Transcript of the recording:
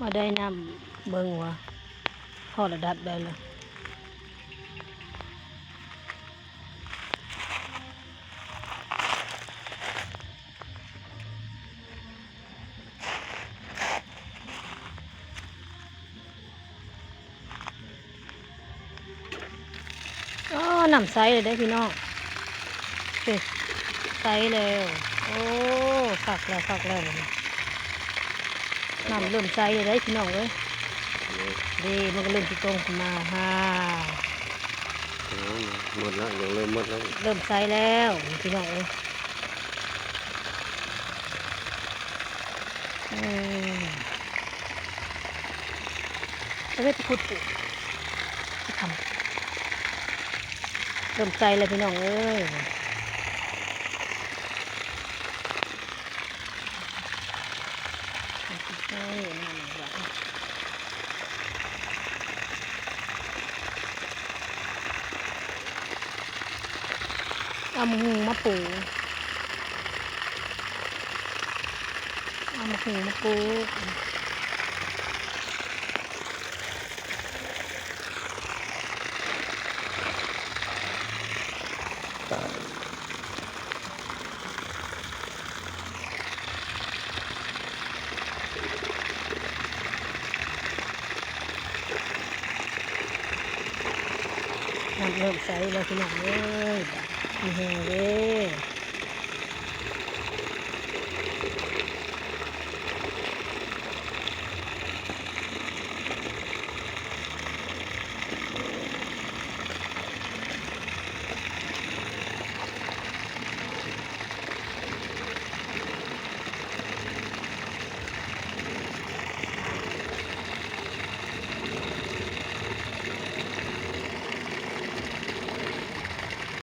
มาได้น้ำเบิ่งว่าพอระดับได้แล้วอ๋อน้ำใสเลยได้พี่น้องใสแล้วโอ้ฝักแล้วน้ำเริ่มใสเลยได้พี่น้องเลยดีมันก็เริ่มที่ตรงขึ้นมาฮ่าหมดแล้วยังเริ่มหมดแล้วเริ่มใสแล้วพี่น้องเลยจะได้พูดทำเริ่มใสเลยพี่น้องเอ้ยเอามาหุงมาปูเอามาหุงมาปูน้ำเริ่มใสแล้วพี่น้องเอ้ยมีแห้งเลย